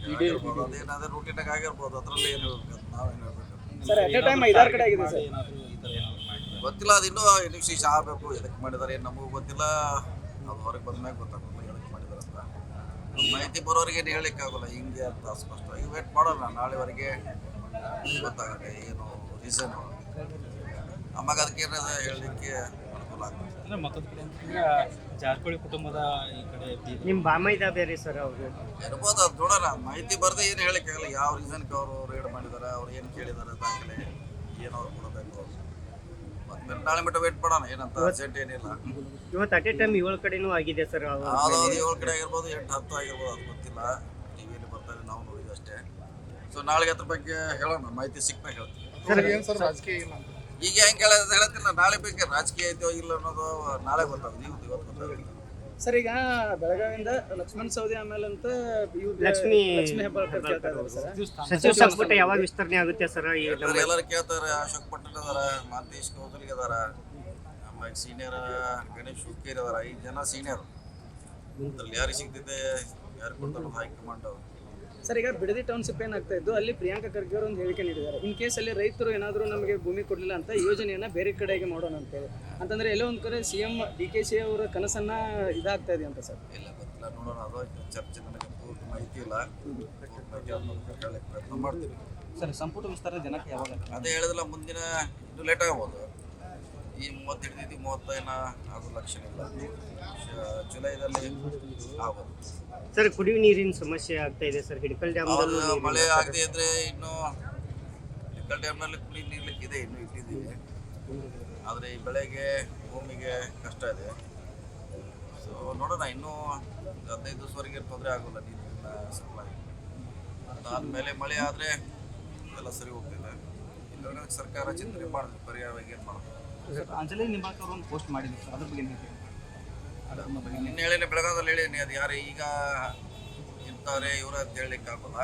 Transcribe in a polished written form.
ಆಗಿರ್ಬೋದು, ಅದೇನಾದ್ರೆ ರೂಟೀನಾಗ ಆಗಿರ್ಬೋದು, ಅದ್ರಲ್ಲಿ ಏನು ಹೇಳ್ಬೇಕು ನಾವೇನು ಹೇಳ್ಬೇಕು ಸರ್ ಅಟ್ ಎ ಟೈಮ್ 5-6 ಕಡೆ ಆಗಿದೆ ಸರ್. ಗೊತ್ತಿಲ್ಲ. ಅದು ಇನ್ನೂ ಇನ್ವೆಸ್ಟಿಗೇಷನ್ ಆಗಬೇಕು. ಎದಕ್ಕೆ ಮಾಡಿದ್ದಾರೆ ಏನು ನಮಗೂ ಗೊತ್ತಿಲ್ಲ. ಅದು ಹೊರಗೆ ಬಂದ್ಮ್ಯಾಗ ಗೊತ್ತಾಗಲ್ಲ ಎದಕ್ಕೆ ಮಾಡಿದ್ದಾರೆ ಅಂತ. ಮಾಹಿತಿ ಬರೋರಿಗೆ ಏನು ಹೇಳಲಿಕ್ಕಾಗಲ್ಲ ಹಿಂಗೆ ಅಂತ ಸ್ಪಷ್ಟವಾಗಿ ವೇಟ್ ಮಾಡೋಣ. ನಾಳೆವರೆಗೆ ಗೊತ್ತಾಗುತ್ತೆ ಏನು ರೀಸನು. ಆವಾಗ ಅದಕ್ಕೆ ಏನಾದ್ರು ಹೇಳಲಿಕ್ಕೆ ಅನುಕೂಲ ಆಗುತ್ತೆ. ಅಂದರೆ ಮತ್ತೊಂದು ಕಡೆ ಈಗ ಜಾರಕಿಹೊಳಿ ಕುಟುಂಬದ ಈ ಕಡೆ ನಿಮ್ಮ ಬಾಮೈದ ಬೇರೆ ಸರ್ ಅವರು ಇರ್ಬೋದು. ಅದು ನೋಡೋಣ. ಮಾಹಿತಿ ಬರದೆ ಏನು ಹೇಳಲಿಕ್ಕಾಗಲ್ಲ. ಯಾವ ರೀಸನ್ಗೆ ಅವರು ರೇಡ್ ಮಾಡಿದ್ದಾರೆ, ಅವ್ರು ಏನು ಕೇಳಿದ್ದಾರೆ ದಾಖಲೆ ಏನು ಅವ್ರು ಕೊಡಬೇಕು. ಮತ್ತೆ ನಾಳೆ ಮಟ್ಟ ವೇಟ್ ಮಾಡೋಣ. ಏನಂತ ಅರ್ಜೆಂಟ್ ಏನಿಲ್ಲ. ಇವತ್ತು ಅಟ್ ಎ ಟೈಮ್ 7 ಕಡೆನೂ ಆಗಿದೆ ಸರ್. ಯಾವ್ದಾದ್ರು 7 ಕಡೆ ಆಗಿರ್ಬೋದು, 8-10 ಆಗಿರ್ಬೋದು, ಅದು ಗೊತ್ತಿಲ್ಲ. ಟಿವಿಯಲ್ಲಿ ಬರ್ತಾರೆ, ನಾವು ನೋಡಿದ್ವಿ ಅಷ್ಟೇ. ಸೊ ನಾಳೆಗೆ ಅದ್ರ ಬಗ್ಗೆ ಹೇಳೋಣ. ಮಾಹಿತಿ ಸಿಕ್ಕಾಗ ಹೇಳ್ತೀವಿ. ಈಗ ಹೆಂಗೆ ಹೇಳ್ತಿಲ್ಲ. ನಾಳೆ ಬೇಕು ರಾಜಕೀಯ ಐತೋ ಇಲ್ಲ ಅನ್ನೋದು ನಾಳೆ ಗೊತ್ತಾಗುತ್ತೆ. ಇವತ್ತು ಗೊತ್ತಾಗುತ್ತೆ. ಸರ್ ಈಗ ಬೆಳಗಾವಿಯಿಂದ ಲಕ್ಷ್ಮಣ್ ಸವದಿ ಆಮೇಲೆ ಅಂತ ಲಕ್ಷ್ಮೀ ಹೆಬ್ಬಾಳ್ಕರ್ ಕೇಳ್ತಾ ಇದ್ದಾರೆ ಸರ್. ಸಚಿವ ಸಂಪುಟ ಯಾವಾಗ ವಿಸ್ತರಣೆ ಆಗುತ್ತೆ ಸರ್? ಎಲ್ಲರೂ ಕೇಳ್ತಾರೆ. ಅಶೋಕ್ ಪಟೇಲ್ ಅದಾರ, ಮಾಂತೇಶ್ ಕೌದಲ್ಗಿ ಅದಾರ, ಆಮೇಲೆ ಸೀನಿಯರ್ ಗಣೇಶ್ ಹುಕ್ಕೇರಿ ಅದಾರ. 5 ಜನ ಸೀನಿಯರ್. ಅದ್ರಲ್ಲಿ ಯಾರಿಗೆ ಸಿಗ್ತಿದೆ, ಯಾರು ಕೊಡ್ತಾರೆ ಹೈಕಮಾಂಡ್ ಅವರು. ಸರ್ ಈಗ ಬಿಡದಿ ಟೌನ್ಶಿಪ್ ಏನಾಗ್ತಾ ಇದ್ದು ಅಲ್ಲಿ ಪ್ರಿಯಾಂಕಾ ಖರ್ಗೆ ಅವರು ಒಂದು ಹೇಳಿಕೆ ನೀಡಿದ್ದಾರೆ. ಇನ್ ಕೇಸ್ ಅಲ್ಲಿ ರೈತರು ಏನಾದರೂ ನಮಗೆ ಭೂಮಿ ಕೊಡಲಿಲ್ಲ ಅಂತ ಯೋಜನೆಯನ್ನ ಬೇರೆ ಕಡೆಗೆ ಮಾಡೋಣ ಅಂತೇಳಿ. ಅಂತಂದ್ರೆ ಎಲ್ಲೋ ಒಂದು ಕಡೆ CM DKC ಅವರ ಕನಸನ್ನ ಇದಾಗ್ತಾ ಇದೆ ಅಂತ ಸರ್. ಇಲ್ಲ ಗೊತ್ತಿಲ್ಲ, ನೋಡೋಣ. ಅದು ಚರ್ಚೆ ನನಗೆ ಪೂರ್ತಿ ಮಾಹಿತಿ ಇಲ್ಲ. ಪೂರ್ತಿ ಮಾಹಿತಿ ಹೇಳಕ್ಕೆ ಪ್ರಯತ್ನ ಮಾಡ್ತೀವಿ. ಸರ್ ಸಂಪುಟ ವಿಸ್ತಾರ ಜನಕ್ಕೆ ಯಾವಾಗ? ಅದೇ ಹೇಳಿದಿಲ್ಲ, ಮುಂದಿನ ಇನ್ನೂ ಲೇಟ್ ಆಗ್ಬೋದು. ಈ 30 ಹಿಡಿದಿದ್ದು 30 ಆಗೋ ಲಕ್ಷಣ ಇಲ್ಲ. ಜುಲೈದಲ್ಲಿ ಆಗ್ಬೋದು. ಸರ್ ಕುಡಿಯುವ ನೀರಿನ ಸಮಸ್ಯೆ ಆಗ್ತಾ ಇದೆ ಸರ್. ಹಿಡಕಲ್ ಡ್ಯಾಮ್ ಮಳೆ ಆಗದೆ ಇದ್ರೆ ಇನ್ನು ಹಿಡಕಲ್ ಡ್ಯಾಮ್ನಲ್ಲಿ ಕುಡಿ ನೀರ್ಲಿಕ್ಕೆ ಇದೆ, ಇನ್ನೂ ಇಟ್ಟಿದ್ದೀವಿ. ಆದರೆ ಈ ಬೆಳೆಗೆ ಭೂಮಿಗೆ ಕಷ್ಟ ಇದೆ. ಸೊ ನೋಡೋಣ. ಇನ್ನೂ 15 ದಿವಸವರೆಗೆ ತೊಂದರೆ ಆಗೋಲ್ಲ ನೀರಿನ ಸಪ್ಲೈ. ಅದಾದಮೇಲೆ ಮಳೆ ಆದರೆ ಎಲ್ಲ ಸರಿ ಹೋಗ್ತಿದೆ. ಇಲ್ಲ ಸರ್ಕಾರ ಚಿಂತನೆ ಮಾಡಿದ್ರೆ ಪರಿಹಾರವಾಗಿ ಏನು ಮಾಡೋದು. ಅಂಜಲಿ ನಿಂಬಾಳ್ಕರ್ ಅವರು ಒಂದು ಪೋಸ್ಟ್ ಮಾಡಿದ್ರು ಸರ್, ಅದ್ರ ಬಗ್ಗೆ ಏನು? ನಿನ್ನೆ ಹೇಳಿನಿ, ಬೆಳಗಾವದಲ್ಲಿ ಹೇಳಿನಿ. ಅದು ಯಾರು ಈಗ ಇಂಥವ್ರೆ ಇವ್ರ ಅಂತ ಹೇಳಲಿಕ್ಕೆ ಆಗೋಲ್ಲ.